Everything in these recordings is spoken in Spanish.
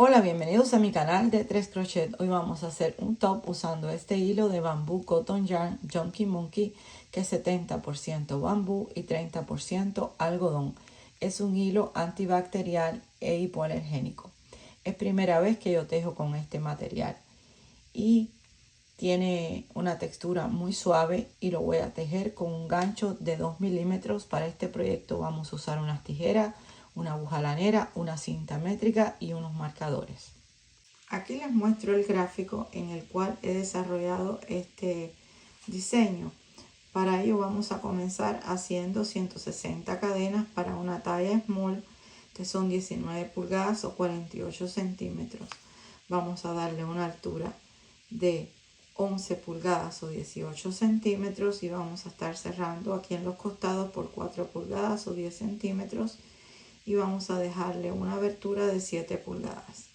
Hola, bienvenidos a mi canal de 3 crochet. Hoy vamos a hacer un top usando este hilo de bambú cotton yarn Junky Monkey, que es 70% bambú y 30% algodón. Es un hilo antibacterial e hipoalergénico. Es primera vez que yo tejo con este material y tiene una textura muy suave y lo voy a tejer con un gancho de 2 milímetros. Para este proyecto vamos a usar unas tijeras, una aguja lanera, una cinta métrica y unos marcadores. Aquí les muestro el gráfico en el cual he desarrollado este diseño. Para ello vamos a comenzar haciendo 160 cadenas para una talla small, que son 19 pulgadas o 48 centímetros. Vamos a darle una altura de 11 pulgadas o 18 centímetros y vamos a estar cerrando aquí en los costados por 4 pulgadas o 10 centímetros y vamos a dejarle una abertura de 7 pulgadas.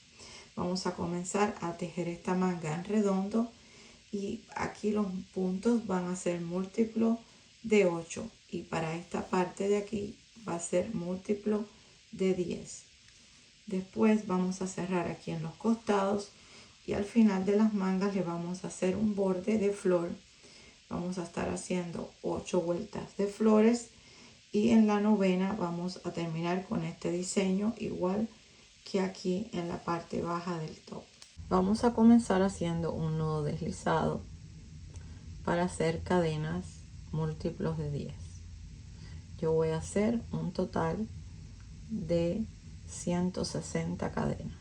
Vamos a comenzar a tejer esta manga en redondo y aquí los puntos van a ser múltiplo de 8 y para esta parte de aquí va a ser múltiplo de 10. Después vamos a cerrar aquí en los costados y al final de las mangas le vamos a hacer un borde de flor. Vamos a estar haciendo 8 vueltas de flores y en la novena vamos a terminar con este diseño igual que aquí en la parte baja del top. Vamos a comenzar haciendo un nudo deslizado para hacer cadenas múltiplos de 10. Yo voy a hacer un total de 160 cadenas.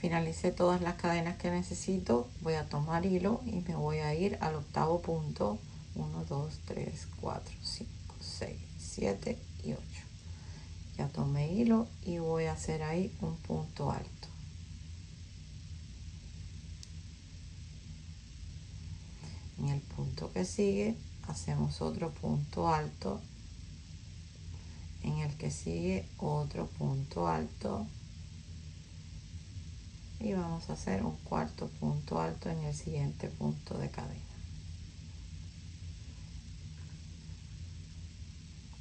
Finalicé todas las cadenas que necesito. Voy a tomar hilo y me voy a ir al octavo punto. 1, 2, 3, 4, 5, 6, 7 y 8. Ya tomé hilo y voy a hacer ahí un punto alto. En el punto que sigue hacemos otro punto alto. En el que sigue otro punto alto. Y vamos a hacer un cuarto punto alto en el siguiente punto de cadena.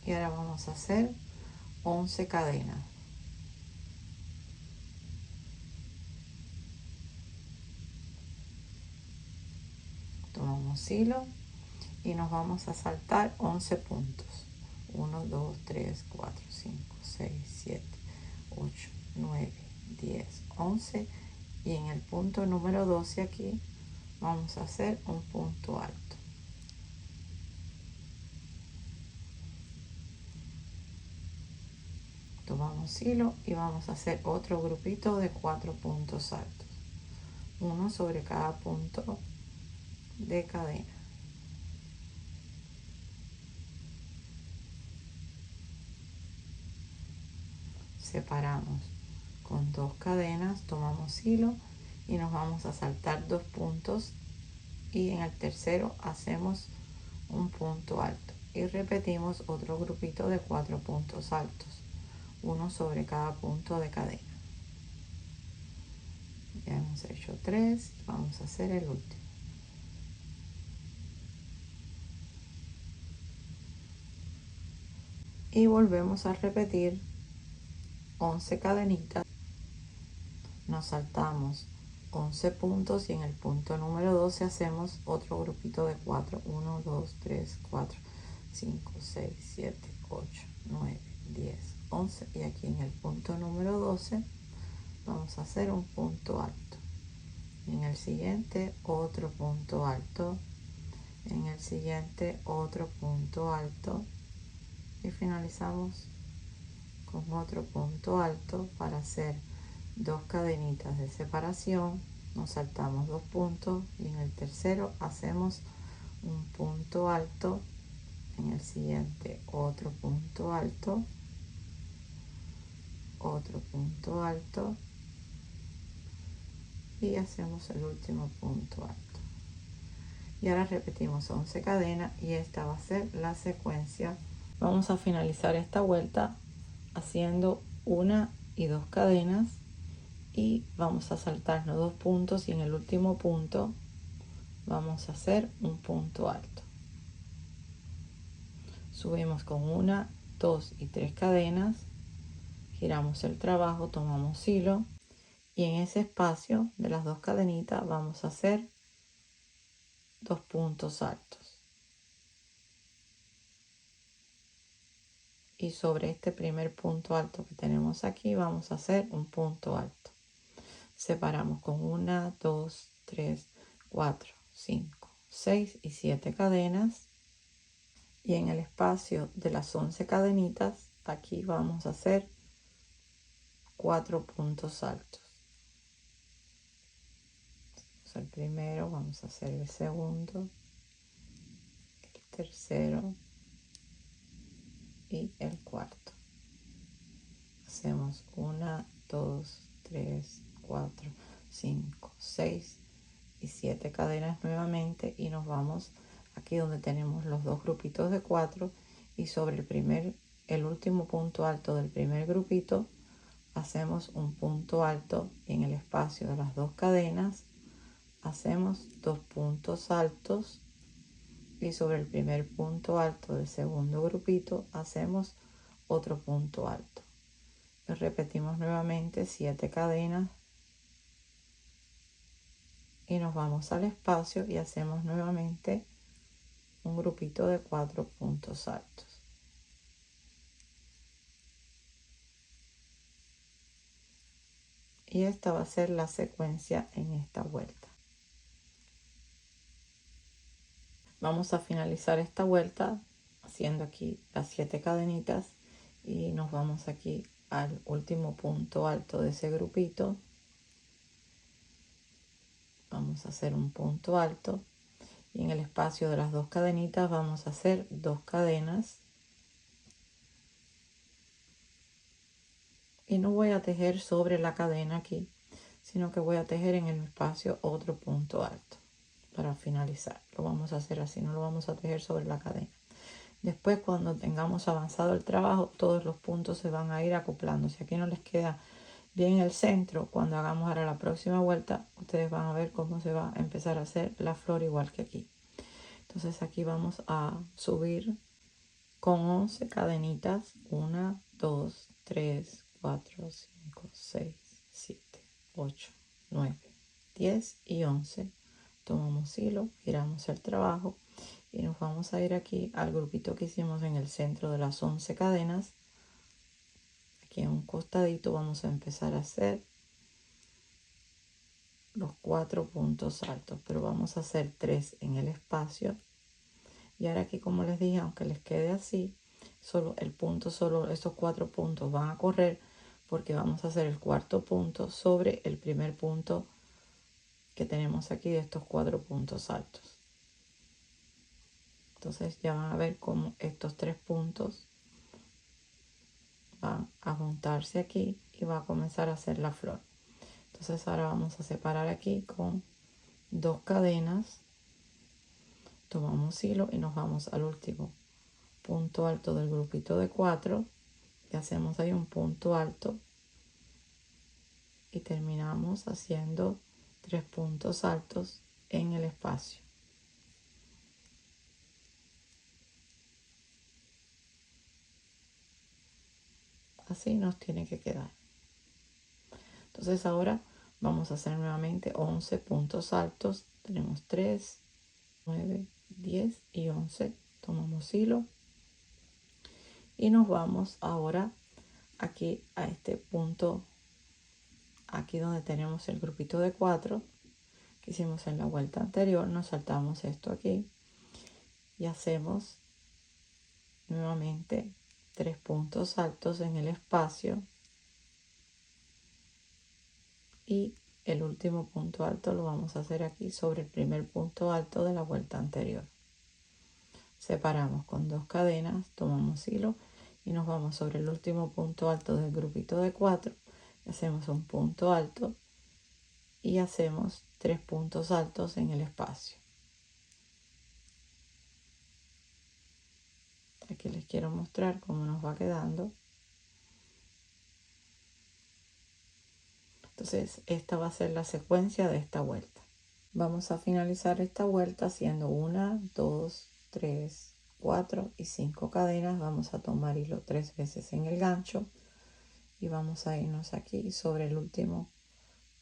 Y ahora vamos a hacer 11 cadenas. Tomamos hilo y nos vamos a saltar 11 puntos. 1, 2, 3, 4, 5, 6, 7, 8, 9, 10, 11. Y en el punto número 12 aquí vamos a hacer un punto alto. Tomamos hilo y vamos a hacer otro grupito de 4 puntos altos. Uno sobre cada punto de cadena. Separamos con 2 cadenas, tomamos hilo y nos vamos a saltar 2 puntos y en el tercero hacemos un punto alto y repetimos otro grupito de 4 puntos altos, uno sobre cada punto de cadena. Ya hemos hecho 3, vamos a hacer el último. Y volvemos a repetir 11 cadenitas. Nos saltamos 11 puntos y en el punto número 12 hacemos otro grupito de 4. 1, 2, 3, 4, 5, 6, 7, 8, 9, 10, 11. Y aquí en el punto número 12 vamos a hacer un punto alto. En el siguiente otro punto alto. En el siguiente otro punto alto. Y finalizamos con otro punto alto para hacer 2 cadenitas de separación. Nos saltamos 2 puntos y en el tercero hacemos un punto alto. En el siguiente otro punto alto, otro punto alto y hacemos el último punto alto. Y ahora repetimos 11 cadenas y esta va a ser la secuencia. Vamos a finalizar esta vuelta haciendo 1 y 2 cadenas y vamos a saltarnos 2 puntos y en el último punto vamos a hacer un punto alto. Subimos con 1, 2 y 3 cadenas, giramos el trabajo, tomamos hilo y en ese espacio de las 2 cadenitas vamos a hacer 2 puntos altos. Y sobre este primer punto alto que tenemos aquí vamos a hacer un punto alto. Separamos con 1, 2, 3, 4, 5, 6 y 7 cadenas. Y en el espacio de las 11 cadenitas, aquí vamos a hacer 4 puntos altos. El primero, vamos a hacer el segundo, el tercero y el cuarto. Hacemos 1, 2, 3, 4, 5, 6 y 7 cadenas nuevamente y nos vamos aquí donde tenemos los dos grupitos de 4 y sobre el último punto alto del primer grupito hacemos un punto alto y en el espacio de las 2 cadenas hacemos 2 puntos altos y sobre el primer punto alto del segundo grupito hacemos otro punto alto. Y repetimos nuevamente 7 cadenas y nos vamos al espacio y hacemos nuevamente un grupito de 4 puntos altos. Y esta va a ser la secuencia en esta vuelta. Vamos a finalizar esta vuelta haciendo aquí las 7 cadenitas y nos vamos aquí al último punto alto de ese grupito. Vamos a hacer un punto alto y en el espacio de las 2 cadenitas vamos a hacer 2 cadenas y no voy a tejer sobre la cadena aquí, sino que voy a tejer en el espacio otro punto alto para finalizar. Lo vamos a hacer así, no lo vamos a tejer sobre la cadena. Después, cuando tengamos avanzado el trabajo, todos los puntos se van a ir acoplando. Si aquí no les queda bien el centro, cuando hagamos ahora la próxima vuelta, ustedes van a ver cómo se va a empezar a hacer la flor igual que aquí. Entonces aquí vamos a subir con 11 cadenitas. 1, 2, 3, 4, 5, 6, 7, 8, 9, 10 y 11. Tomamos hilo, giramos el trabajo y nos vamos a ir aquí al grupito que hicimos en el centro de las 11 cadenas. Aquí en un costadito vamos a empezar a hacer los 4 puntos altos, pero vamos a hacer 3 en el espacio. Y ahora aquí, como les dije, aunque les quede así, solo esos 4 puntos van a correr porque vamos a hacer el cuarto punto sobre el primer punto que tenemos aquí de estos 4 puntos altos. Entonces ya van a ver cómo estos 3 puntos van a juntarse aquí y va a comenzar a hacer la flor. Entonces ahora vamos a separar aquí con 2 cadenas, tomamos hilo y nos vamos al último punto alto del grupito de 4 y hacemos ahí un punto alto y terminamos haciendo 3 puntos altos en el espacio. Así nos tiene que quedar. Entonces ahora vamos a hacer nuevamente 11 puntos altos. Tenemos 3, 9, 10 y 11. Tomamos hilo y nos vamos ahora aquí a este punto, aquí donde tenemos el grupito de 4 que hicimos en la vuelta anterior. Nos saltamos esto aquí y hacemos nuevamente 3 puntos altos en el espacio y el último punto alto lo vamos a hacer aquí sobre el primer punto alto de la vuelta anterior. Separamos con 2 cadenas, tomamos hilo y nos vamos sobre el último punto alto del grupito de 4, hacemos un punto alto y hacemos 3 puntos altos en el espacio. Aquí les quiero mostrar cómo nos va quedando. Entonces esta va a ser la secuencia de esta vuelta. Vamos a finalizar esta vuelta haciendo 1, 2, 3, 4 y 5 cadenas. Vamos a tomar hilo 3 veces en el gancho y vamos a irnos aquí sobre el último,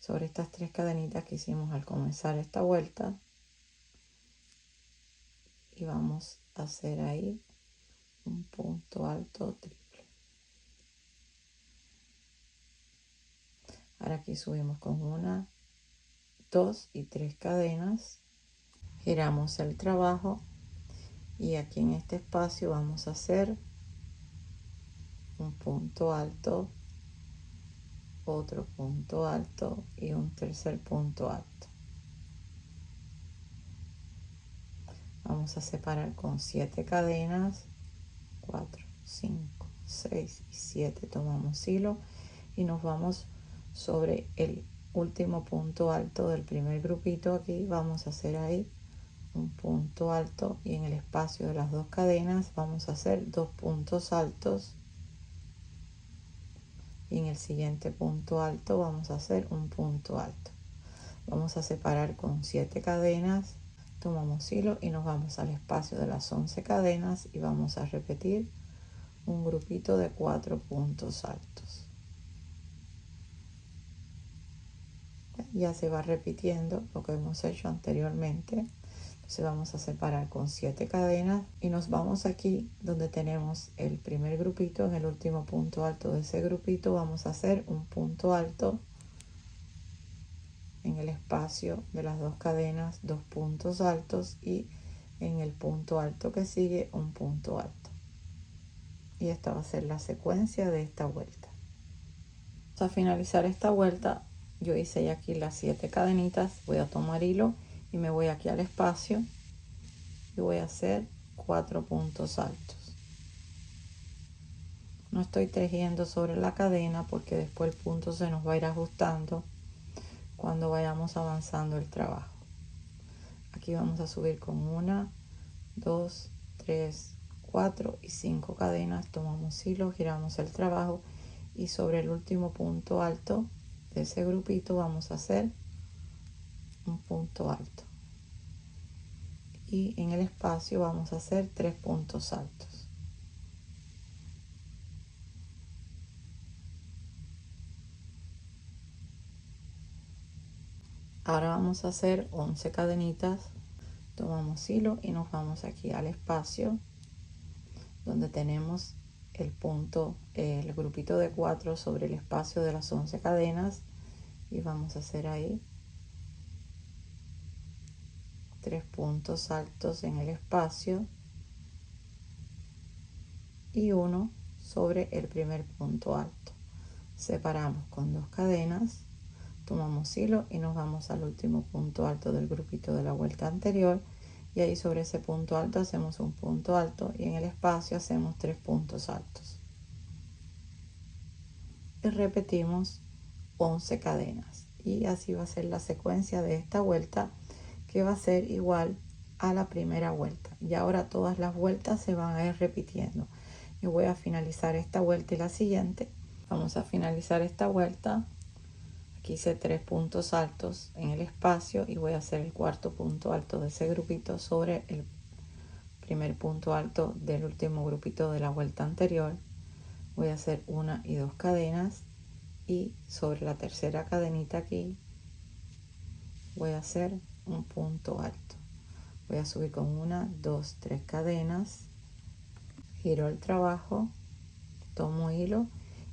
sobre estas 3 cadenitas que hicimos al comenzar esta vuelta, y vamos a hacer ahí un punto alto triple. Ahora aquí subimos con 1, 2 y 3 cadenas, giramos el trabajo y aquí en este espacio vamos a hacer un punto alto, otro punto alto y un tercer punto alto. Vamos a separar con 7 cadenas, 4, 5, 6 y 7. Tomamos hilo y nos vamos sobre el último punto alto del primer grupito. Aquí vamos a hacer ahí un punto alto y en el espacio de las 2 cadenas vamos a hacer 2 puntos altos, y en el siguiente punto alto vamos a hacer un punto alto. Vamos a separar con 7 cadenas, tomamos hilo y nos vamos al espacio de las 11 cadenas y vamos a repetir un grupito de 4 puntos altos. Ya se va repitiendo lo que hemos hecho anteriormente. Entonces vamos a separar con 7 cadenas y nos vamos aquí donde tenemos el primer grupito. En el último punto alto de ese grupito vamos a hacer un punto alto, en el espacio de las 2 cadenas 2 puntos altos y en el punto alto que sigue un punto alto. Y esta va a ser la secuencia de esta vuelta. Vamos a finalizar esta vuelta. Yo hice ya aquí las 7 cadenitas. Voy a tomar hilo y me voy aquí al espacio y voy a hacer 4 puntos altos. No estoy tejiendo sobre la cadena porque después el punto se nos va a ir ajustando cuando vayamos avanzando el trabajo. Aquí vamos a subir con 1, 2, 3, 4 y 5 cadenas. Tomamos hilo, giramos el trabajo y sobre el último punto alto de ese grupito vamos a hacer un punto alto, y en el espacio vamos a hacer 3 puntos altos. Ahora vamos a hacer 11 cadenitas. Tomamos hilo y nos vamos aquí al espacio donde tenemos el punto, el grupito de 4 sobre el espacio de las 11 cadenas, y vamos a hacer ahí 3 puntos altos en el espacio y uno sobre el primer punto alto. Separamos con 2 cadenas, tomamos hilo y nos vamos al último punto alto del grupito de la vuelta anterior, y ahí sobre ese punto alto hacemos un punto alto y en el espacio hacemos 3 puntos altos y repetimos 11 cadenas, y así va a ser la secuencia de esta vuelta, que va a ser igual a la primera vuelta. Y ahora todas las vueltas se van a ir repitiendo. Yo voy a finalizar esta vuelta y la siguiente. Vamos a finalizar esta vuelta. Aquí hice 3 puntos altos en el espacio y voy a hacer el cuarto punto alto de ese grupito sobre el primer punto alto del último grupito de la vuelta anterior. Voy a hacer 1 y 2 cadenas, y sobre la tercera cadenita aquí voy a hacer un punto alto. Voy a subir con 1, 2, 3 cadenas, giro el trabajo, tomo hilo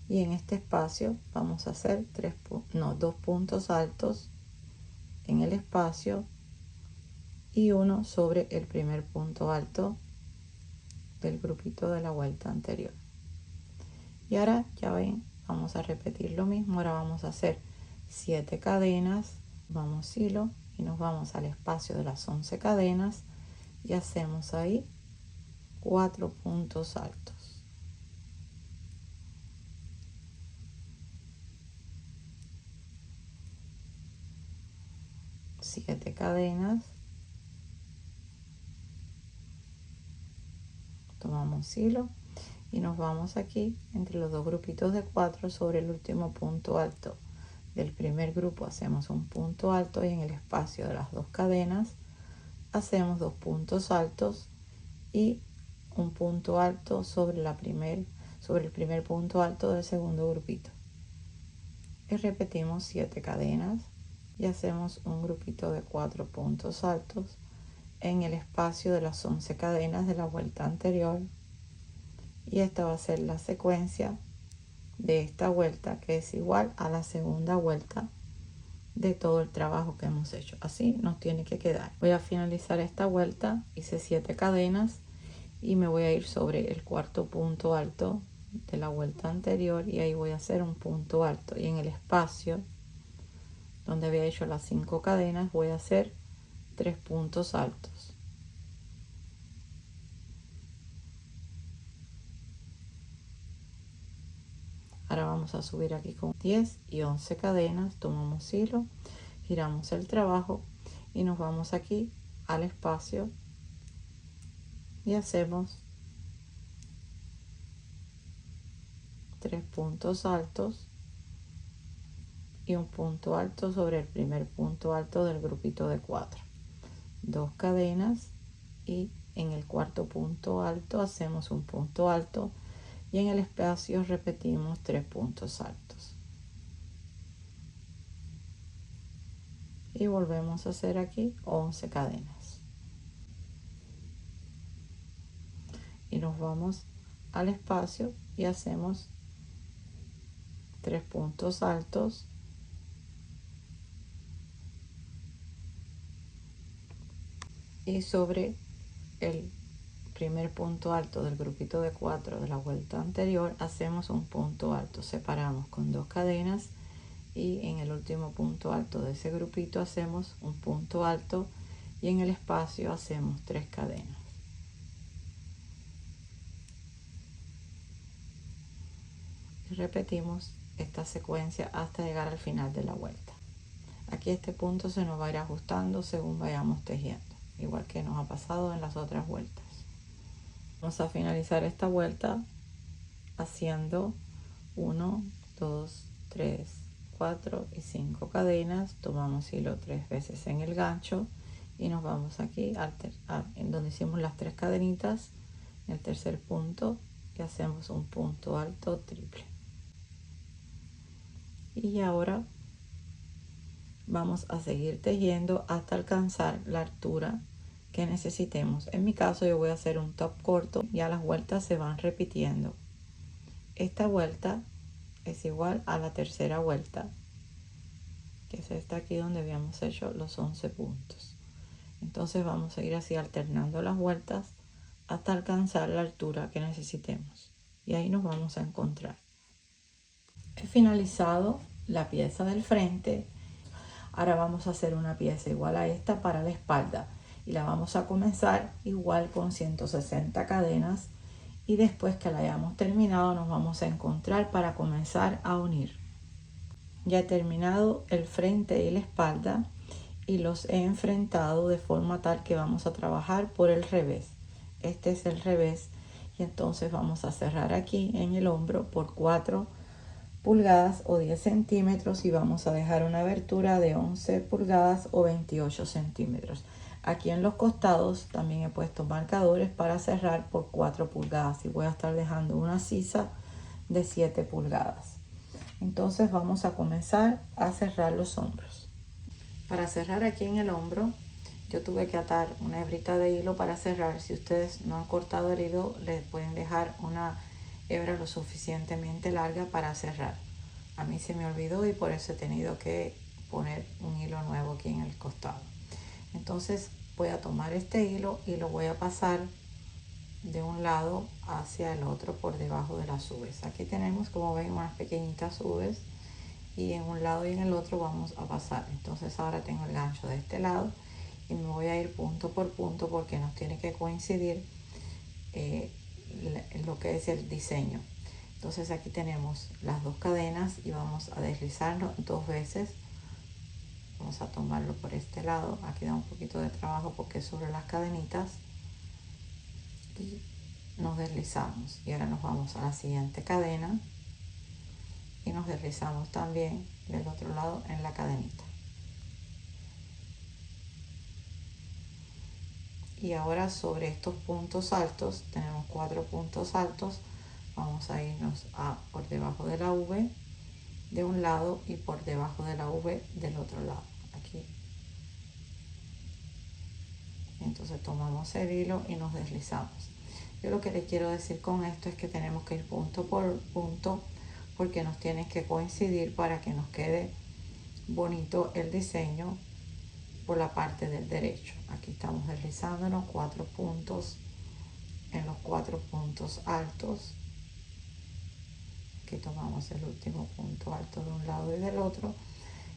y en este espacio vamos a hacer 2 puntos altos en el espacio y uno sobre el primer punto alto del grupito de la vuelta anterior. Y ahora ya ven, vamos a repetir lo mismo. Ahora vamos a hacer 7 cadenas, vamos hilo y nos vamos al espacio de las 11 cadenas y hacemos ahí 4 puntos altos. 7 cadenas, tomamos hilo y nos vamos aquí entre los dos grupitos de 4 sobre el último punto alto del primer grupo. Hacemos un punto alto y en el espacio de las 2 cadenas hacemos 2 puntos altos y un punto alto sobre el primer punto alto del segundo grupito. Y repetimos 7 cadenas y hacemos un grupito de 4 puntos altos en el espacio de las 11 cadenas de la vuelta anterior. Y esta va a ser la secuencia de esta vuelta, que es igual a la segunda vuelta de todo el trabajo que hemos hecho. Así nos tiene que quedar. Voy a finalizar esta vuelta, hice 7 cadenas y me voy a ir sobre el cuarto punto alto de la vuelta anterior y ahí voy a hacer un punto alto, y en el espacio donde había hecho las 5 cadenas voy a hacer 3 puntos altos. Ahora vamos a subir aquí con 10 y 11 cadenas, tomamos hilo, giramos el trabajo y nos vamos aquí al espacio y hacemos 3 puntos altos y un punto alto sobre el primer punto alto del grupito de 4. 2 cadenas y en el cuarto punto alto hacemos un punto alto y en el espacio repetimos 3 puntos altos. Y volvemos a hacer aquí 11 cadenas. Y nos vamos al espacio y hacemos 3 puntos altos y sobre el primer punto alto del grupito de 4 de la vuelta anterior hacemos un punto alto, separamos con 2 cadenas y en el último punto alto de ese grupito hacemos un punto alto y en el espacio hacemos 3 cadenas. Y repetimos esta secuencia hasta llegar al final de la vuelta. Aquí este punto se nos va a ir ajustando según vayamos tejiendo, igual que nos ha pasado en las otras vueltas. Vamos a finalizar esta vuelta haciendo 1, 2, 3, 4 y 5 cadenas. Tomamos hilo 3 veces en el gancho y nos vamos aquí en donde hicimos las 3 cadenitas, en el tercer punto, y hacemos un punto alto triple. Y ahora vamos a seguir tejiendo hasta alcanzar la altura que necesitemos. En mi caso yo voy a hacer un top corto, ya las vueltas se van repitiendo. Esta vuelta es igual a la tercera vuelta, que es esta aquí donde habíamos hecho los 11 puntos. Entonces vamos a ir así alternando las vueltas hasta alcanzar la altura que necesitemos, y ahí nos vamos a encontrar. He finalizado la pieza del frente. Ahora vamos a hacer una pieza igual a esta para la espalda y la vamos a comenzar igual con 160 cadenas, y después que la hayamos terminado nos vamos a encontrar para comenzar a unir. Ya he terminado el frente y la espalda y los he enfrentado de forma tal que vamos a trabajar por el revés. Este es el revés, y entonces vamos a cerrar aquí en el hombro por 4 pulgadas o 10 centímetros y vamos a dejar una abertura de 11 pulgadas o 28 centímetros. Aquí en los costados también he puesto marcadores para cerrar por 4 pulgadas y voy a estar dejando una sisa de 7 pulgadas. Entonces vamos a comenzar a cerrar los hombros. Para cerrar aquí en el hombro yo tuve que atar una hebrita de hilo para cerrar. Si ustedes no han cortado el hilo, les pueden dejar una hebra lo suficientemente larga para cerrar. A mí se me olvidó y por eso he tenido que poner un hilo nuevo aquí en el costado. Entonces voy a tomar este hilo y lo voy a pasar de un lado hacia el otro por debajo de las ubres. Aquí tenemos, como ven, unas pequeñitas ubres y en un lado y en el otro vamos a pasar. Entonces ahora tengo el gancho de este lado y me voy a ir punto por punto porque nos tiene que coincidir lo que es el diseño. Entonces aquí tenemos las 2 cadenas y vamos a deslizarlo 2 veces. Vamos a tomarlo por este lado. Aquí da un poquito de trabajo porque es sobre las cadenitas. Y nos deslizamos. Y ahora nos vamos a la siguiente cadena. Y nos deslizamos también del otro lado en la cadenita. Y ahora sobre estos puntos altos, tenemos 4 puntos altos, vamos a irnos por debajo de la V de un lado y por debajo de la V del otro lado, aquí. Entonces tomamos el hilo y nos deslizamos. Yo lo que les quiero decir con esto es que tenemos que ir punto por punto porque nos tienen que coincidir para que nos quede bonito el diseño por la parte del derecho. Aquí estamos deslizándonos 4 puntos en los 4 puntos altos. Aquí tomamos el último punto alto de un lado y del otro.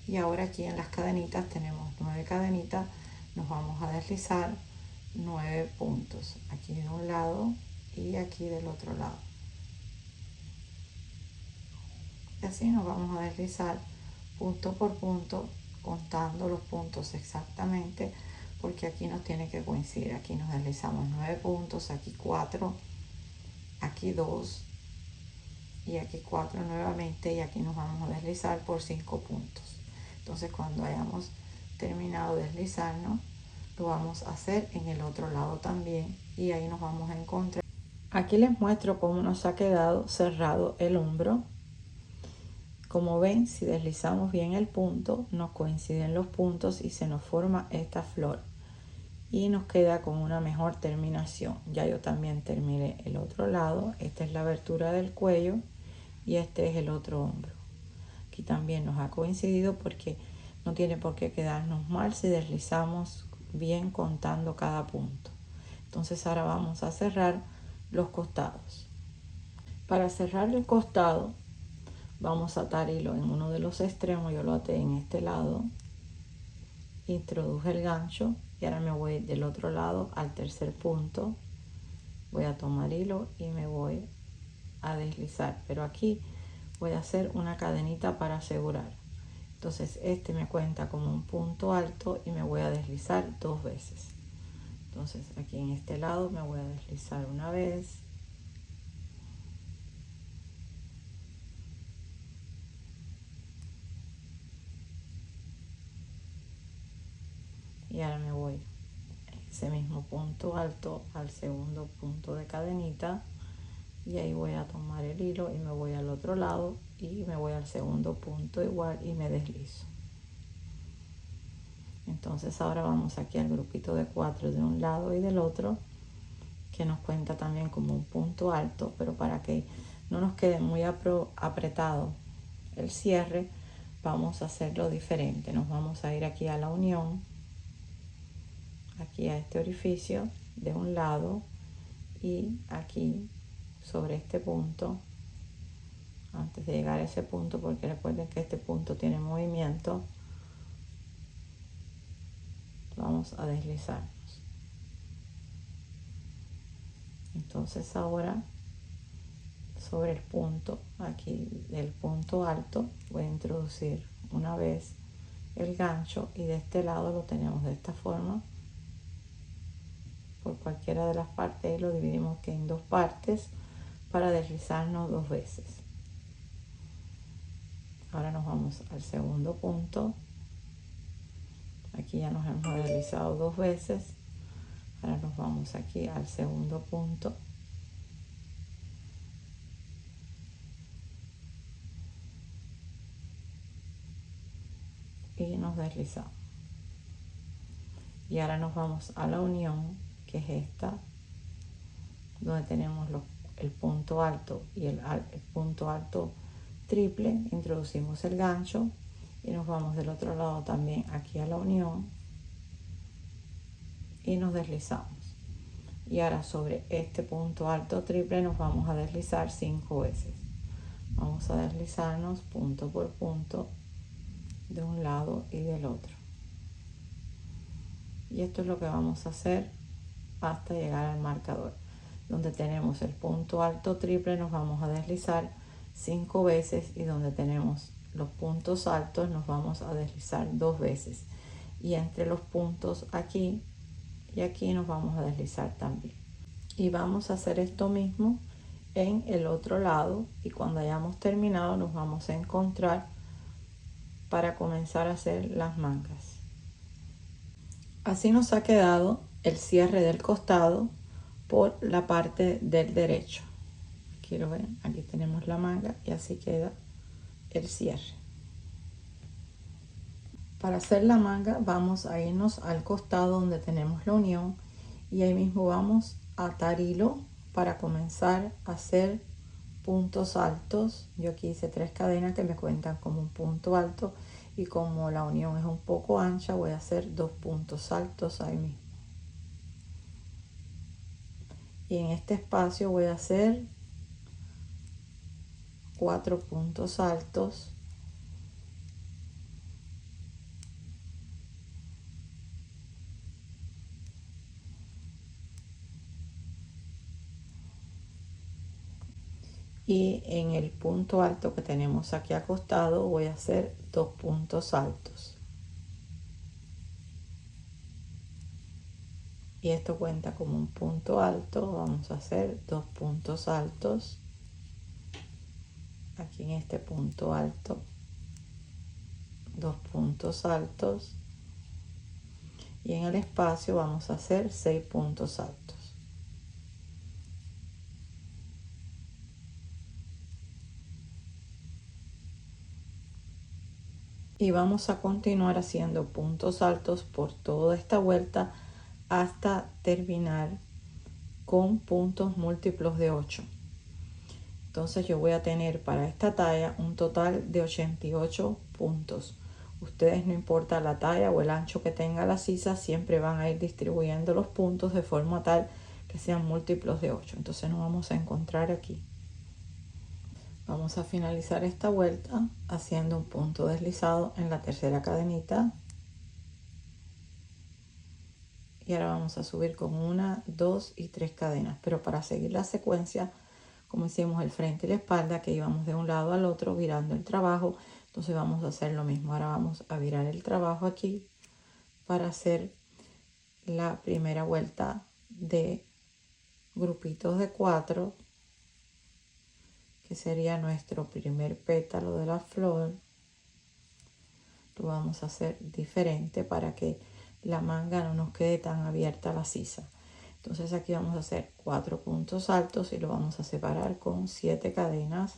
Y ahora aquí en las cadenitas tenemos 9 cadenitas. Nos vamos a deslizar 9 puntos. Aquí de un lado y aquí del otro lado. Y así nos vamos a deslizar punto por punto, contando los puntos exactamente, porque aquí nos tiene que coincidir. Aquí nos deslizamos 9 puntos, aquí 4, aquí 2 y aquí 4 nuevamente, y aquí nos vamos a deslizar por 5 puntos. Entonces cuando hayamos terminado de deslizarnos, lo vamos a hacer en el otro lado también, y ahí nos vamos a encontrar. Aquí les muestro cómo nos ha quedado cerrado el hombro. Como ven, si deslizamos bien el punto, nos coinciden los puntos y se nos forma esta flor y nos queda con una mejor terminación. Ya yo también terminé el otro lado. Esta es la abertura del cuello y este es el otro hombro. Aquí también nos ha coincidido porque no tiene por qué quedarnos mal si deslizamos bien contando cada punto. Entonces ahora vamos a cerrar los costados. Para cerrar el costado vamos a atar hilo en uno de los extremos. Yo lo até en este lado, introduje el gancho y ahora me voy del otro lado al tercer punto. Voy a tomar hilo y me voy a deslizar, pero aquí voy a hacer una cadenita para asegurar. Entonces este me cuenta como un punto alto y me voy a deslizar 2 veces. Entonces aquí en este lado me voy a deslizar una vez, y ahora me voy ese mismo punto alto al segundo punto de cadenita, y ahí voy a tomar el hilo y me voy al otro lado y me voy al segundo punto igual y me deslizo. Entonces ahora vamos aquí al grupito de 4 de un lado y del otro, que nos cuenta también como un punto alto, pero para que no nos quede muy apretado el cierre, vamos a hacerlo diferente. Nos vamos a ir aquí a la unión, aquí a este orificio de un lado, y aquí sobre este punto, antes de llegar a ese punto, porque recuerden que este punto tiene movimiento, vamos a deslizarnos. Entonces ahora sobre el punto, aquí del punto alto, voy a introducir una vez el gancho, y de este lado lo tenemos de esta forma por cualquiera de las partes, y lo dividimos que en 2 partes para deslizarnos 2 veces. Ahora nos vamos al segundo punto. Aquí ya nos hemos deslizado 2 veces. Ahora nos vamos aquí al segundo punto. Y nos deslizamos. Y ahora nos vamos a la unión, que es esta, donde tenemos el punto alto y el punto alto triple. Introducimos el gancho y nos vamos del otro lado también aquí a la unión y nos deslizamos. Y ahora sobre este punto alto triple nos vamos a deslizar 5 veces. Vamos a deslizarnos punto por punto de un lado y del otro. Y esto es lo que vamos a hacer hasta llegar al marcador. Donde tenemos el punto alto triple nos vamos a deslizar 5 veces, y donde tenemos los puntos altos nos vamos a deslizar 2 veces. Y entre los puntos aquí y aquí nos vamos a deslizar también. Y vamos a hacer esto mismo en el otro lado, y cuando hayamos terminado nos vamos a encontrar para comenzar a hacer las mangas. Así nos ha quedado el cierre del costado por la parte del derecho. Aquí lo ven, aquí tenemos la manga y así queda el cierre. Para hacer la manga vamos a irnos al costado donde tenemos la unión y ahí mismo vamos a atar hilo para comenzar a hacer puntos altos. Yo aquí hice 3 cadenas que me cuentan como un punto alto y como la unión es un poco ancha voy a hacer 2 puntos altos ahí mismo. Y en este espacio voy a hacer 4 puntos altos. Y en el punto alto que tenemos aquí acostado voy a hacer 2 puntos altos. Y esto cuenta como un punto alto. Vamos a hacer 2 puntos altos aquí en este punto alto, 2 puntos altos, y en el espacio vamos a hacer 6 puntos altos. Y vamos a continuar haciendo puntos altos por toda esta vuelta hasta terminar con puntos múltiplos de 8. Entonces yo voy a tener para esta talla un total de 88 puntos. Ustedes, no importa la talla o el ancho que tenga la sisa, siempre van a ir distribuyendo los puntos de forma tal que sean múltiplos de 8. Entonces nos vamos a encontrar aquí. Vamos a finalizar esta vuelta haciendo un punto deslizado en la tercera cadenita. Y ahora vamos a subir con 1, 2 y 3 cadenas. Pero para seguir la secuencia, como hicimos el frente y la espalda, que íbamos de un lado al otro virando el trabajo, entonces vamos a hacer lo mismo. Ahora vamos a virar el trabajo aquí para hacer la primera vuelta de grupitos de 4, que sería nuestro primer pétalo de la flor. Lo vamos a hacer diferente para que la manga no nos quede tan abierta la sisa. Entonces aquí vamos a hacer 4 puntos altos y lo vamos a separar con 7 cadenas.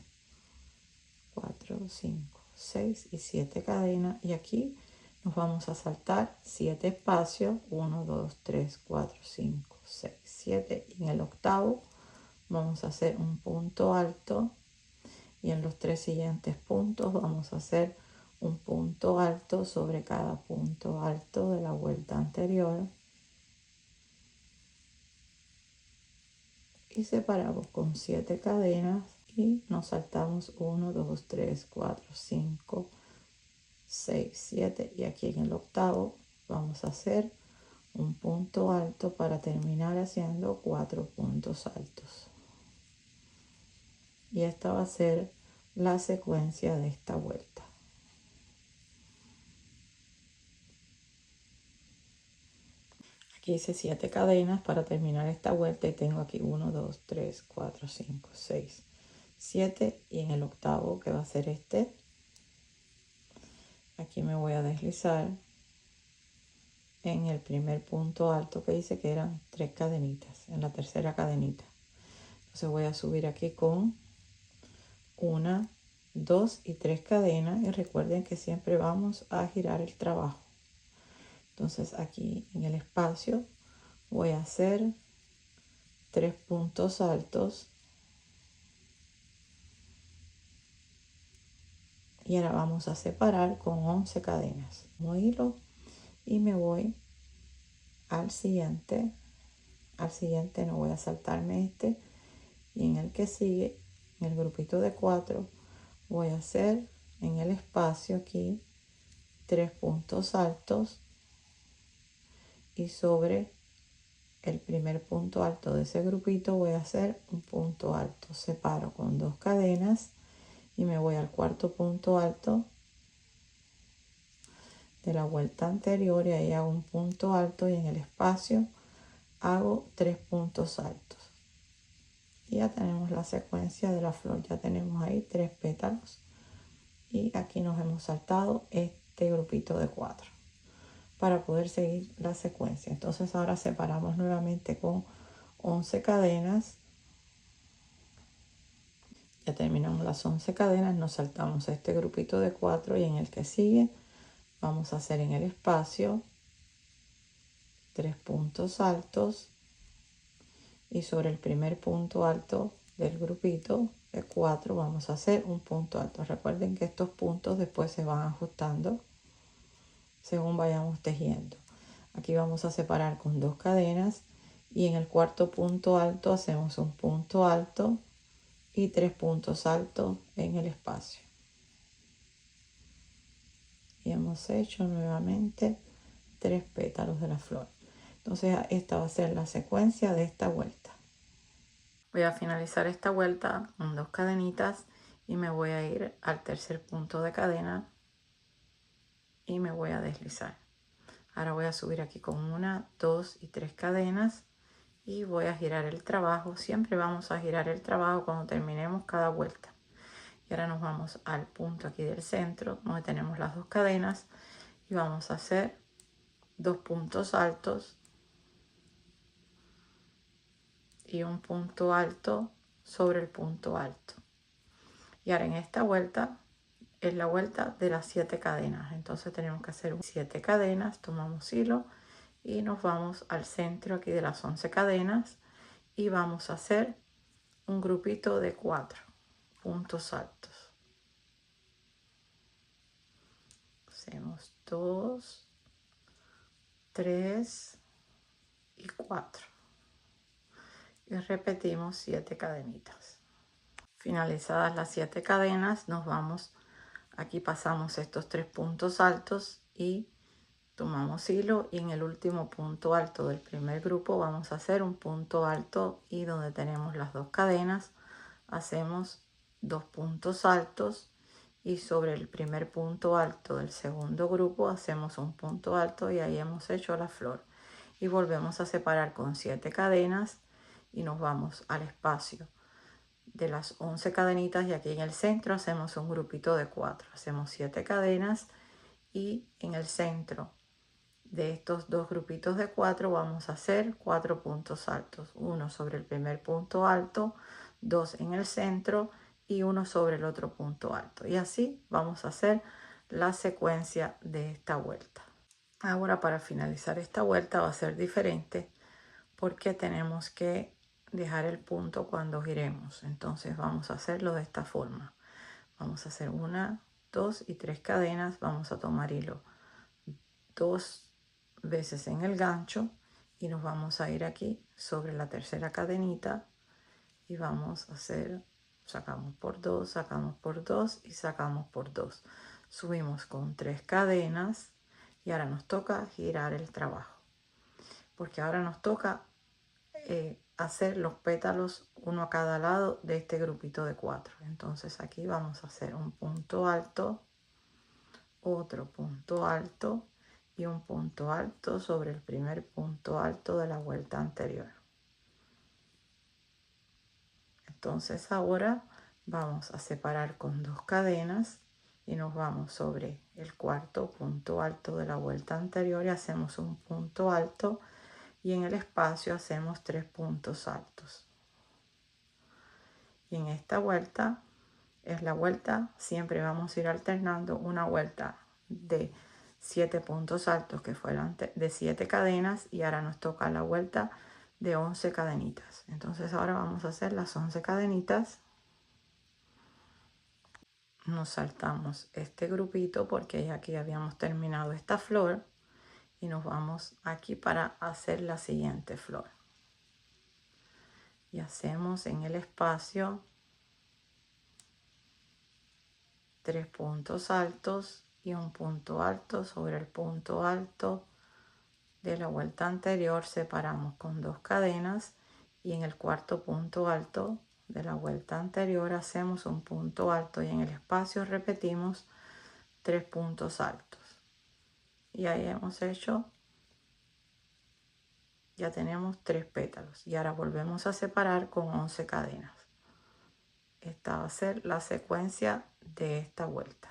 4, 5, 6 y 7 cadenas. Y aquí nos vamos a saltar 7 espacios. 1, 2, 3, 4, 5, 6, 7. Y en el octavo vamos a hacer un punto alto. Y en los 3 siguientes puntos vamos a hacer un punto alto sobre cada punto alto de la vuelta anterior. Y separamos con 7 cadenas y nos saltamos 1, 2, 3, 4, 5, 6, 7 y aquí en el octavo vamos a hacer un punto alto para terminar haciendo 4 puntos altos. Y esta va a ser la secuencia de esta vuelta. Aquí hice 7 cadenas para terminar esta vuelta y tengo aquí 1, 2, 3, 4, 5, 6, 7 y en el octavo, que va a ser este, aquí me voy a deslizar en el primer punto alto que hice, que eran 3 cadenitas, en la tercera cadenita. Entonces voy a subir aquí con 1, 2 y 3 cadenas y recuerden que siempre vamos a girar el trabajo. Entonces aquí en el espacio voy a hacer 3 puntos altos y ahora vamos a separar con 11 cadenas. Un hilo y me voy al siguiente. Al siguiente no voy a saltarme este y en el que sigue, en el grupito de 4, voy a hacer en el espacio aquí 3 puntos altos y sobre el primer punto alto de ese grupito voy a hacer un punto alto. Separo con 2 cadenas y me voy al cuarto punto alto de la vuelta anterior y ahí hago un punto alto y en el espacio hago 3 puntos altos. Y ya tenemos la secuencia de la flor, ya tenemos ahí 3 pétalos y aquí nos hemos saltado este grupito de 4. para poder seguir la secuencia. Entonces ahora separamos nuevamente con 11 cadenas. Ya terminamos las 11 cadenas, nos saltamos este grupito de 4 y en el que sigue vamos a hacer en el espacio 3 puntos altos y sobre el primer punto alto del grupito de 4 vamos a hacer un punto alto. Recuerden que estos puntos después se van ajustando según vayamos tejiendo. Aquí vamos a separar con 2 cadenas y en el cuarto punto alto hacemos un punto alto y 3 puntos altos en el espacio. Y hemos hecho nuevamente 3 pétalos de la flor. Entonces esta va a ser la secuencia de esta vuelta. Voy a finalizar esta vuelta con 2 cadenitas y me voy a ir al tercer punto de cadena y me voy a deslizar. Ahora voy a subir aquí con 1, 2 y 3 cadenas y voy a girar el trabajo. Siempre vamos a girar el trabajo cuando terminemos cada vuelta. Y ahora nos vamos al punto aquí del centro donde tenemos las 2 cadenas y vamos a hacer 2 puntos altos y un punto alto sobre el punto alto. Y ahora en esta vuelta es la vuelta de las 7 cadenas. Entonces tenemos que hacer 7 cadenas, tomamos hilo y nos vamos al centro aquí de las 11 cadenas y vamos a hacer un grupito de 4 puntos altos. Hacemos 2, 3 y 4 y repetimos 7 cadenitas. Finalizadas las 7 cadenas nos vamos, aquí pasamos estos 3 puntos altos y tomamos hilo y en el último punto alto del primer grupo vamos a hacer un punto alto y donde tenemos las 2 cadenas hacemos 2 puntos altos y sobre el primer punto alto del segundo grupo hacemos un punto alto y ahí hemos hecho la flor y volvemos a separar con 7 cadenas y nos vamos al espacio de las 11 cadenitas y aquí en el centro hacemos un grupito de 4, hacemos 7 cadenas y en el centro de estos 2 grupitos de 4 vamos a hacer 4 puntos altos, uno sobre el primer punto alto, 2 en el centro y uno sobre el otro punto alto, y así vamos a hacer la secuencia de esta vuelta. Ahora para finalizar esta vuelta va a ser diferente porque tenemos que dejar el punto cuando giremos. Entonces vamos a hacerlo de esta forma. Vamos a hacer 1, 2 y 3 cadenas. Vamos a tomar hilo 2 veces en el gancho y nos vamos a ir aquí sobre la tercera cadenita y vamos a hacer, sacamos por 2, sacamos por 2 y sacamos por 2. Subimos con 3 cadenas y ahora nos toca girar el trabajo, porque ahora nos toca hacer los pétalos uno a cada lado de este grupito de 4. Entonces aquí vamos a hacer un punto alto, otro punto alto y un punto alto sobre el primer punto alto de la vuelta anterior. Entonces ahora vamos a separar con 2 cadenas y nos vamos sobre el cuarto punto alto de la vuelta anterior y hacemos un punto alto y en el espacio hacemos 3 puntos altos. Y en esta vuelta es la vuelta, siempre vamos a ir alternando una vuelta de 7 puntos altos que fueron de 7 cadenas y ahora nos toca la vuelta de 11 cadenitas. Entonces ahora vamos a hacer las 11 cadenitas. Nos saltamos este grupito porque ya aquí habíamos terminado esta flor y nos vamos aquí para hacer la siguiente flor. Y hacemos en el espacio 3 puntos altos y un punto alto sobre el punto alto de la vuelta anterior. Separamos con 2 cadenas y en el cuarto punto alto de la vuelta anterior hacemos un punto alto y en el espacio repetimos 3 puntos altos y ahí hemos hecho, ya tenemos 3 pétalos y ahora volvemos a separar con 11 cadenas. Esta va a ser la secuencia de esta vuelta.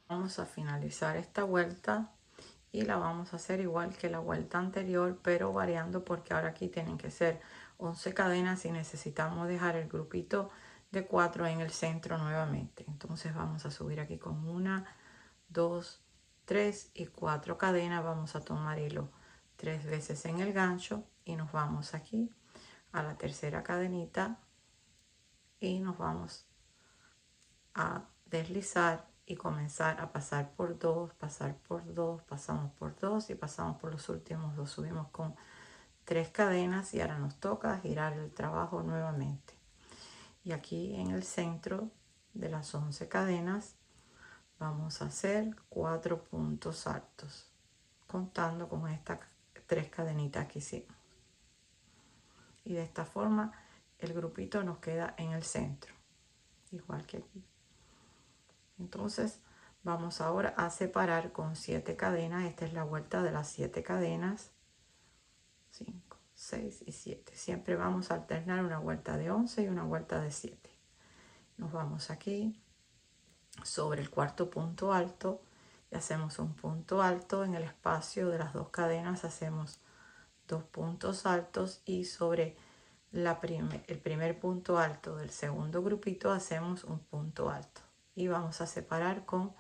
Vamos a finalizar esta vuelta y la vamos a hacer igual que la vuelta anterior, pero variando, porque ahora aquí tienen que ser 11 cadenas y necesitamos dejar el grupito de 4 en el centro nuevamente. Entonces vamos a subir aquí con 1, 2, 3 y 4 cadenas. Vamos a tomar hilo 3 veces en el gancho y nos vamos aquí a la tercera cadenita y nos vamos a deslizar y comenzar a pasar por 2, pasar por 2, pasamos por 2 y pasamos por los últimos 2. Subimos con 3 cadenas y ahora nos toca girar el trabajo nuevamente. Y aquí en el centro de las 11 cadenas vamos a hacer 4 puntos altos, contando con estas 3 cadenitas que hicimos. Y de esta forma el grupito nos queda en el centro, igual que aquí. Entonces vamos ahora a separar con 7 cadenas. Esta es la vuelta de las 7 cadenas. 5, 6 y 7. Siempre vamos a alternar una vuelta de 11 y una vuelta de 7. Nos vamos aquí sobre el cuarto punto alto y hacemos un punto alto. En el espacio de las 2 cadenas hacemos 2 puntos altos y sobre el primer punto alto del segundo grupito hacemos un punto alto. Y vamos a separar con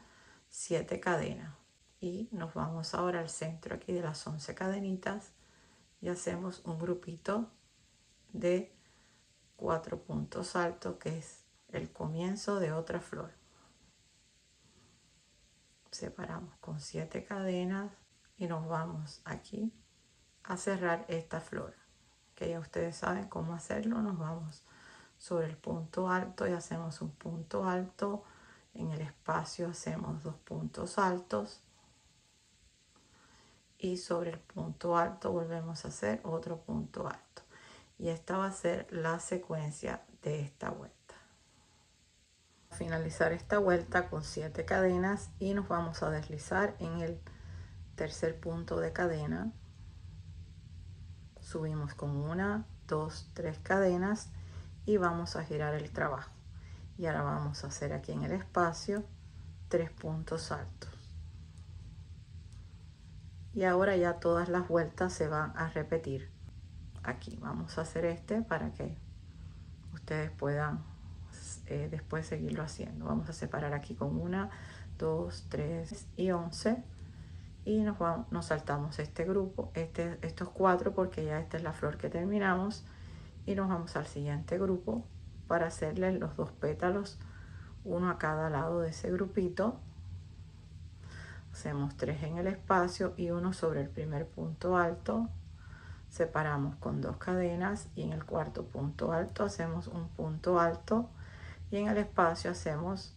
7 cadenas y nos vamos ahora al centro aquí de las 11 cadenitas y hacemos un grupito de 4 puntos altos, que es el comienzo de otra flor. Separamos con 7 cadenas y nos vamos aquí a cerrar esta flor, que ya ustedes saben cómo hacerlo. Nos vamos sobre el punto alto y hacemos un punto alto. En el espacio hacemos 2 puntos altos y sobre el punto alto volvemos a hacer otro punto alto. Y esta va a ser la secuencia de esta vuelta. Finalizar esta vuelta con 7 cadenas y nos vamos a deslizar en el tercer punto de cadena. Subimos con 1, 2, 3 cadenas y vamos a girar el trabajo. Y ahora vamos a hacer aquí en el espacio 3 puntos altos. Y ahora ya todas las vueltas se van a repetir. Aquí vamos a hacer este para que ustedes puedan después seguirlo haciendo. Vamos a separar aquí con 1, 2, 3 y 11 y nos saltamos este grupo, estos 4, porque ya esta es la flor que terminamos, y nos vamos al siguiente grupo para hacerle los 2 pétalos, uno a cada lado de ese grupito. Hacemos 3 en el espacio y uno sobre el primer punto alto. Separamos con 2 cadenas y en el cuarto punto alto hacemos un punto alto y en el espacio hacemos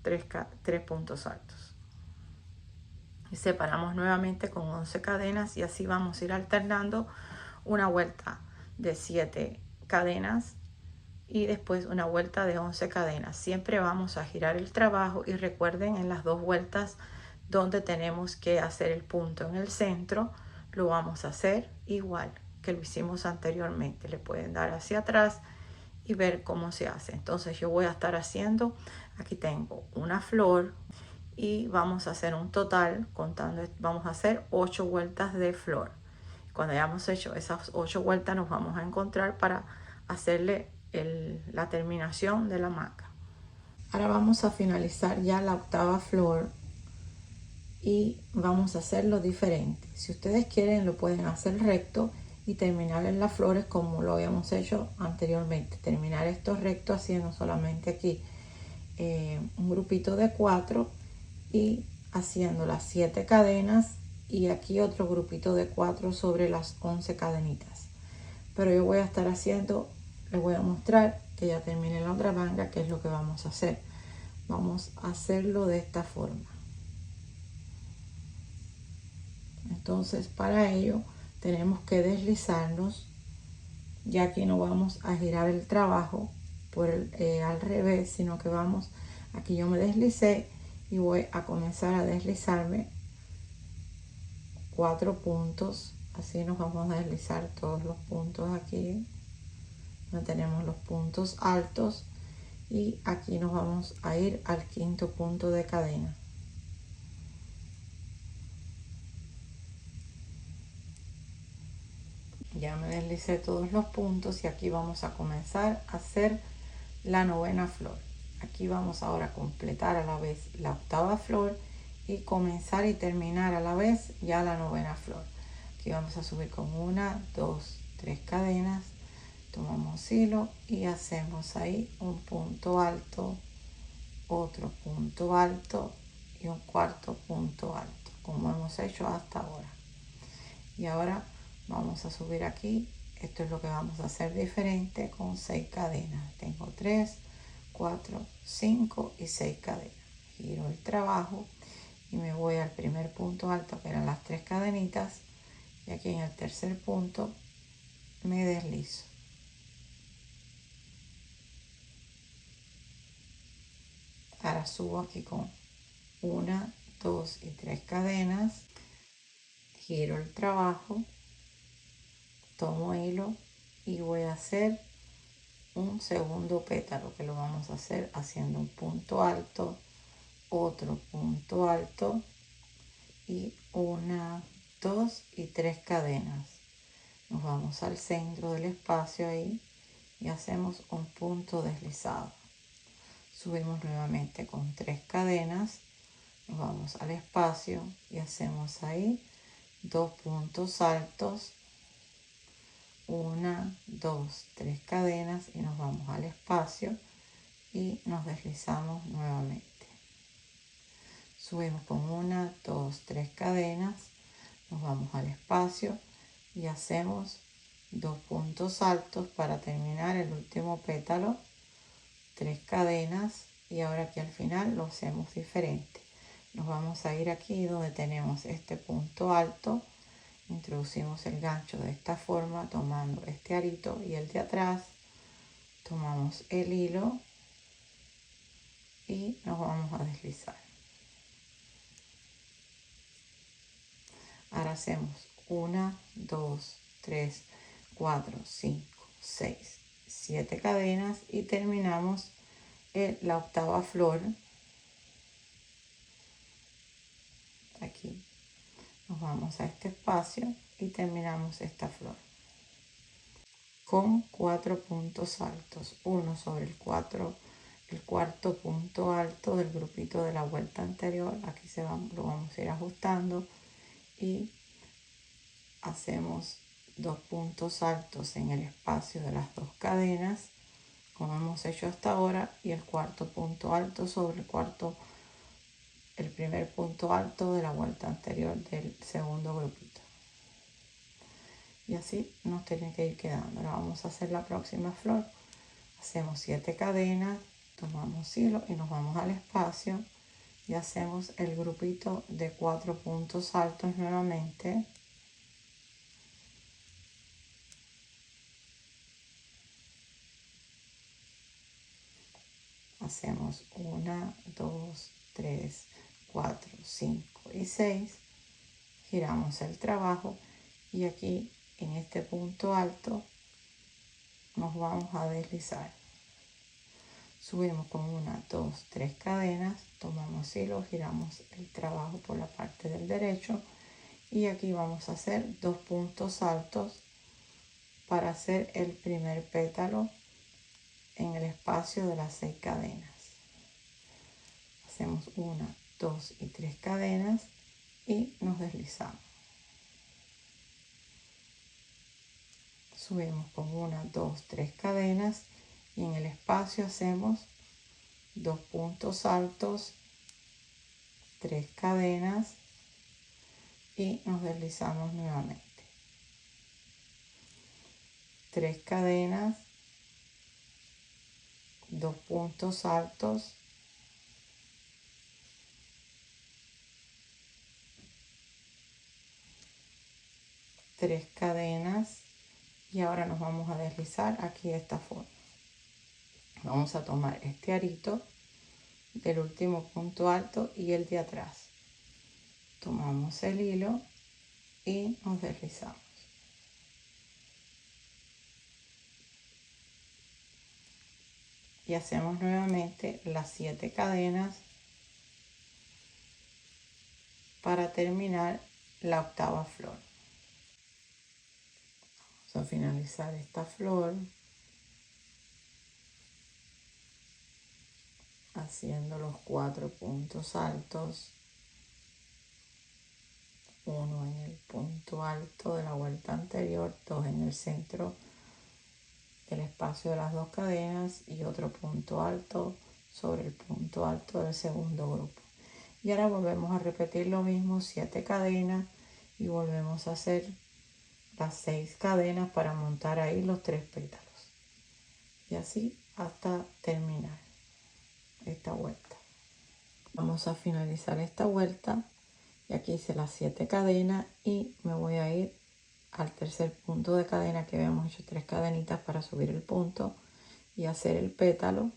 3 puntos altos. Y separamos nuevamente con 11 cadenas y así vamos a ir alternando una vuelta de 7 cadenas y después una vuelta de 11 cadenas. Siempre vamos a girar el trabajo y recuerden, en las 2 vueltas donde tenemos que hacer el punto en el centro, lo vamos a hacer igual que lo hicimos anteriormente. Le pueden dar hacia atrás y ver cómo se hace. Entonces yo voy a estar haciendo, aquí tengo una flor y vamos a hacer un total, contando, vamos a hacer 8 vueltas de flor. Cuando hayamos hecho esas 8 vueltas nos vamos a encontrar para hacerle la terminación de la manga. Ahora vamos a finalizar ya la octava flor y vamos a hacerlo diferente. Si ustedes quieren lo pueden hacer recto y terminar en las flores como lo habíamos hecho anteriormente. Terminar esto recto haciendo solamente aquí un grupito de 4 y haciendo las 7 cadenas y aquí otro grupito de 4 sobre las 11 cadenitas. Pero yo voy a estar haciendo, les voy a mostrar que ya terminé la otra manga, que es lo que vamos a hacer. Vamos a hacerlo de esta forma. Entonces para ello tenemos que deslizarnos, ya que no vamos a girar el trabajo al revés, sino que vamos, aquí yo me deslicé y voy a comenzar a deslizarme 4 puntos, así nos vamos a deslizar todos los puntos aquí donde tenemos los puntos altos y aquí nos vamos a ir al quinto punto de cadena. ya me deslicé todos los puntos y aquí vamos a comenzar a hacer la novena flor. Aquí vamos ahora a completar a la vez la octava flor y comenzar y terminar a la vez ya la novena flor. Aquí vamos a subir con 1, 2, 3 cadenas, tomamos hilo y hacemos ahí un punto alto, otro punto alto y un cuarto punto alto, como hemos hecho hasta ahora. Y ahora vamos a subir aquí. Esto es lo que vamos a hacer diferente con 6 cadenas. Tengo 3, 4, 5 y 6 cadenas. Giro el trabajo y me voy al primer punto alto, que eran las 3 cadenitas, y aquí en el tercer punto me deslizo. Ahora subo aquí con 1, 2 y 3 cadenas, giro el trabajo, tomo hilo y voy a hacer un segundo pétalo, que lo vamos a hacer haciendo un punto alto, otro punto alto y 1, 2 y 3 cadenas. Nos vamos al centro del espacio ahí y hacemos un punto deslizado. Subimos nuevamente con 3 cadenas, nos vamos al espacio y hacemos ahí 2 puntos altos, 1, 2, 3 cadenas y nos vamos al espacio y nos deslizamos nuevamente. Subimos con 1, 2, 3 cadenas, nos vamos al espacio y hacemos 2 puntos altos para terminar el último pétalo, 3 cadenas y ahora aquí al final lo hacemos diferente. Nos vamos a ir aquí donde tenemos este punto alto, introducimos el gancho de esta forma tomando este arito y el de atrás, tomamos el hilo y nos vamos a deslizar. Ahora hacemos 1, 2, 3, 4, 5, 6, 7 cadenas y terminamos la octava flor. Aquí nos vamos a este espacio y terminamos esta flor con 4 puntos altos, uno sobre el cuarto punto alto del grupito de la vuelta anterior. Aquí lo vamos a ir ajustando y hacemos 2 puntos altos en el espacio de las 2 cadenas, como hemos hecho hasta ahora, y el cuarto punto alto sobre el primer punto alto de la vuelta anterior del segundo grupito. Y así nos tiene que ir quedando. Ahora vamos a hacer la próxima flor. Hacemos 7 cadenas, tomamos hilo y nos vamos al espacio y hacemos el grupito de 4 puntos altos nuevamente. Hacemos 1, 2, 3, 4, 5 y 6. Giramos el trabajo y aquí en este punto alto nos vamos a deslizar. Subimos con 1, 2, 3 cadenas, tomamos hilo, giramos el trabajo por la parte del derecho y aquí vamos a hacer 2 puntos altos para hacer el primer pétalo en el espacio de las 6 cadenas. Hacemos 1, 2 y 3 cadenas y nos deslizamos. Subimos con 1, 2, 3 cadenas y en el espacio hacemos 2 puntos altos, 3 cadenas y nos deslizamos nuevamente. 3 cadenas, 2 puntos altos, 3 cadenas y ahora nos vamos a deslizar aquí de esta forma. Vamos a tomar este arito del último punto alto y el de atrás. Tomamos el hilo y nos deslizamos. Y hacemos nuevamente las 7 cadenas para terminar la octava flor. Vamos a finalizar esta flor haciendo los 4 puntos altos, uno en el punto alto de la vuelta anterior, 2 en el centro del espacio de las 2 cadenas y otro punto alto sobre el punto alto del segundo grupo. Y ahora volvemos a repetir lo mismo, 7 cadenas, y volvemos a hacer las 6 cadenas para montar ahí los 3 pétalos. Y así hasta terminar esta vuelta. Vamos a finalizar esta vuelta y aquí hice las 7 cadenas y me voy a ir al tercer punto de cadena, que habíamos hecho 3 cadenitas para subir el punto y hacer el pétalo,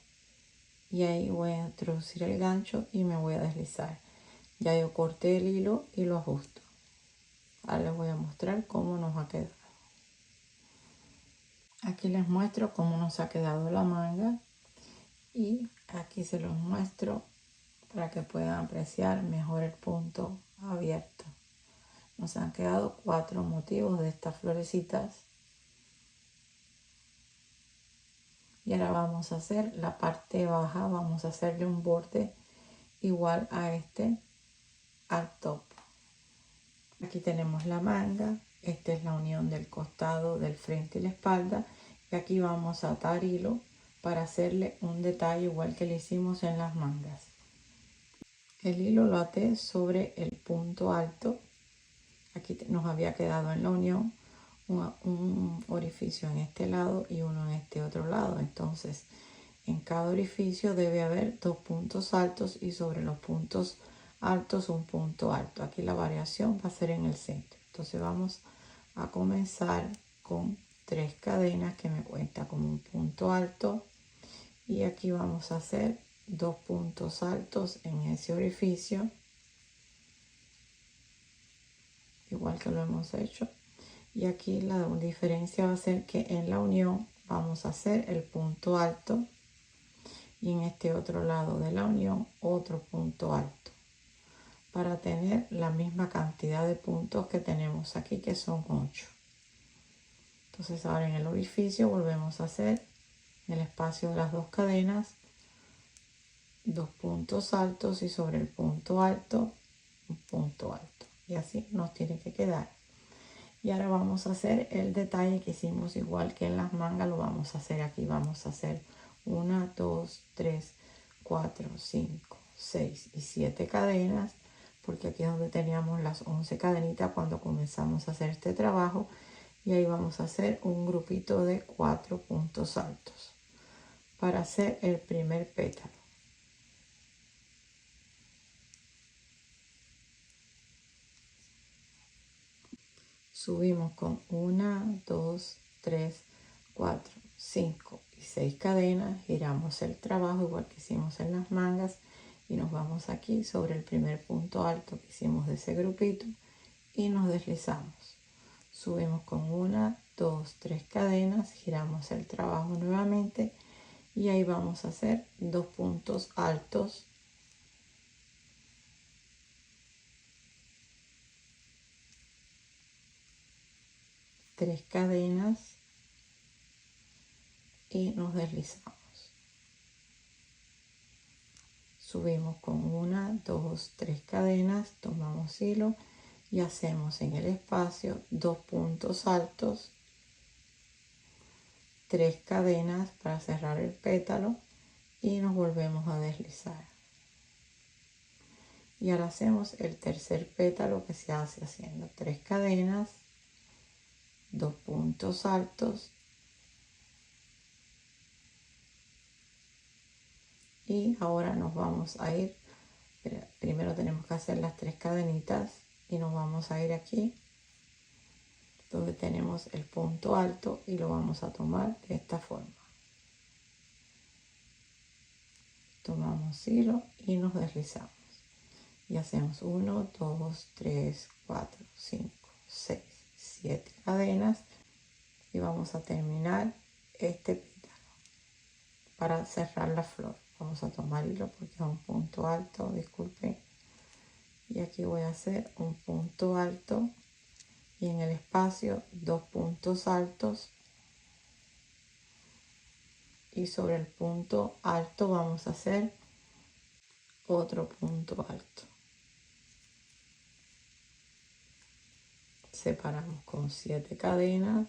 y ahí voy a introducir el gancho y me voy a deslizar. Ya yo corté el hilo y lo ajusto. Ahora les voy a mostrar cómo nos ha quedado. Aquí les muestro cómo nos ha quedado la manga y aquí se los muestro para que puedan apreciar mejor el punto abierto. Nos han quedado 4 motivos de estas florecitas. Y ahora vamos a hacer la parte baja, vamos a hacerle un borde igual a este al top. Aquí tenemos la manga, esta es la unión del costado, del frente y la espalda, y aquí vamos a atar hilo para hacerle un detalle igual que le hicimos en las mangas. El hilo lo até sobre el punto alto. Aquí nos había quedado en la unión un orificio en este lado y uno en este otro lado. Entonces, en cada orificio debe haber 2 puntos altos y sobre los puntos altos un punto alto. Aquí la variación va a ser en el centro. Entonces vamos a comenzar con 3 cadenas que me cuenta como un punto alto, y aquí vamos a hacer 2 puntos altos en ese orificio, igual que lo hemos hecho. Y aquí la diferencia va a ser que en la unión vamos a hacer el punto alto y en este otro lado de la unión otro punto alto, para tener la misma cantidad de puntos que tenemos aquí, que son 8. Entonces ahora en el orificio volvemos a hacer en el espacio de las 2 cadenas 2 puntos altos y sobre el punto alto un punto alto, y así nos tiene que quedar. Y ahora vamos a hacer el detalle que hicimos igual que en las mangas, lo vamos a hacer aquí. Vamos a hacer 1, 2, 3, 4, 5, 6 y 7 cadenas, porque aquí es donde teníamos las 11 cadenitas cuando comenzamos a hacer este trabajo, y ahí vamos a hacer un grupito de 4 puntos altos para hacer el primer pétalo. Subimos con 1, 2, 3, 4, 5 y 6 cadenas, giramos el trabajo igual que hicimos en las mangas y nos vamos aquí sobre el primer punto alto que hicimos de ese grupito y nos deslizamos. Subimos con 1, 2, 3 cadenas, giramos el trabajo nuevamente y ahí vamos a hacer 2 puntos altos, tres cadenas y nos deslizamos. Subimos con 1, 2, 3 cadenas, tomamos hilo y hacemos en el espacio 2 puntos altos, 3 cadenas para cerrar el pétalo y nos volvemos a deslizar. Y ahora hacemos el tercer pétalo, que se hace haciendo 3 cadenas, 2 puntos altos y ahora nos vamos a ir. Primero tenemos que hacer las 3 cadenitas y nos vamos a ir aquí donde tenemos el punto alto y lo vamos a tomar de esta forma. Tomamos hilo y nos deslizamos y hacemos 1, 2, 3, 4, 5, 6, 7 cadenas y vamos a terminar este pétalo. Para cerrar la flor vamos a tomar hilo porque es un punto alto, disculpen, y aquí voy a hacer un punto alto y en el espacio 2 puntos altos, y sobre el punto alto vamos a hacer otro punto alto. Separamos con 7 cadenas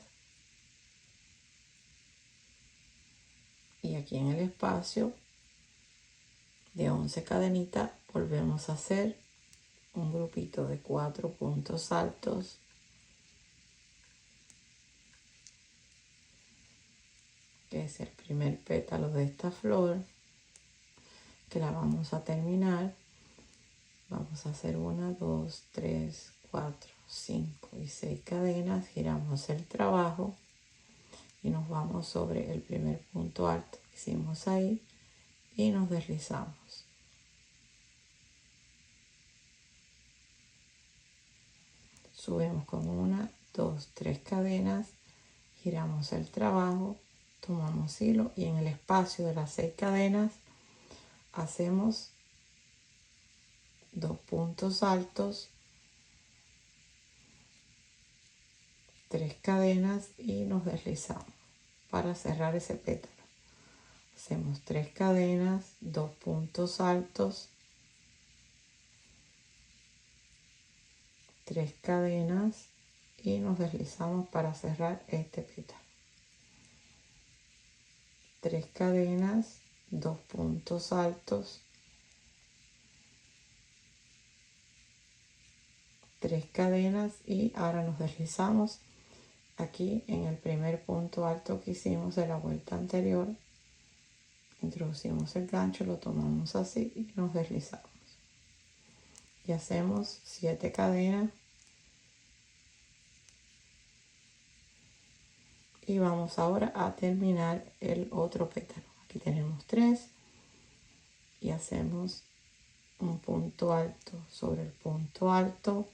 y aquí en el espacio de 11 cadenitas volvemos a hacer un grupito de 4 puntos altos, que es el primer pétalo de esta flor, que la vamos a terminar. Vamos a hacer 1, 2, 3, 4, 5 y 6 cadenas, giramos el trabajo y nos vamos sobre el primer punto alto que hicimos ahí y nos deslizamos. Subimos con 1, 2, 3 cadenas, giramos el trabajo, tomamos hilo y en el espacio de las 6 cadenas hacemos 2 puntos altos, 3 cadenas y nos deslizamos para cerrar ese pétalo. Hacemos 3 cadenas, 2 puntos altos, 3 cadenas y nos deslizamos para cerrar este pétalo. 3 cadenas, 2 puntos altos, 3 cadenas y ahora nos deslizamos aquí en el primer punto alto que hicimos de la vuelta anterior. Introducimos el gancho, lo tomamos así y nos deslizamos y hacemos 7 cadenas y vamos ahora a terminar el otro pétalo. Aquí tenemos 3 y hacemos un punto alto sobre el punto alto,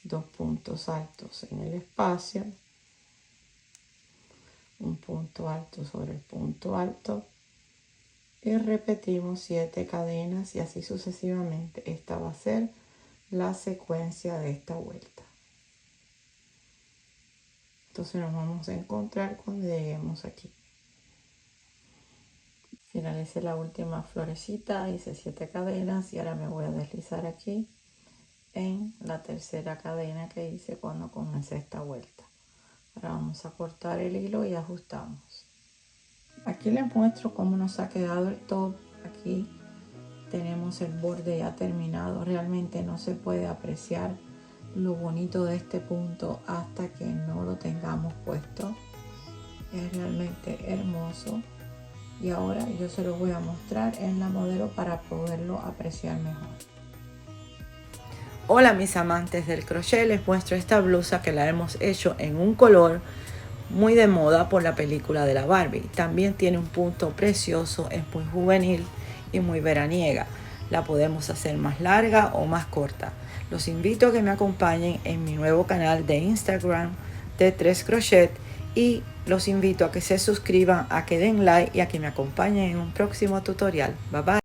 2 puntos altos en el espacio, un punto alto sobre el punto alto y repetimos 7 cadenas y así sucesivamente. Esta va a ser la secuencia de esta vuelta. Entonces nos vamos a encontrar cuando lleguemos aquí. Finalicé la última florecita, hice 7 cadenas y ahora me voy a deslizar aquí en la tercera cadena que hice cuando comencé esta vuelta. Ahora vamos a cortar el hilo y ajustamos. Aquí les muestro cómo nos ha quedado el top. Aquí tenemos el borde ya terminado. Realmente no se puede apreciar lo bonito de este punto hasta que no lo tengamos puesto. Es realmente hermoso. Y ahora yo se lo voy a mostrar en la modelo para poderlo apreciar mejor. Hola mis amantes del crochet, les muestro esta blusa que la hemos hecho en un color muy de moda por la película de la Barbie. También tiene un punto precioso, es muy juvenil y muy veraniega. La podemos hacer más larga o más corta. Los invito a que me acompañen en mi nuevo canal de Instagram de 3 Crochet y los invito a que se suscriban, a que den like y a que me acompañen en un próximo tutorial. Bye bye.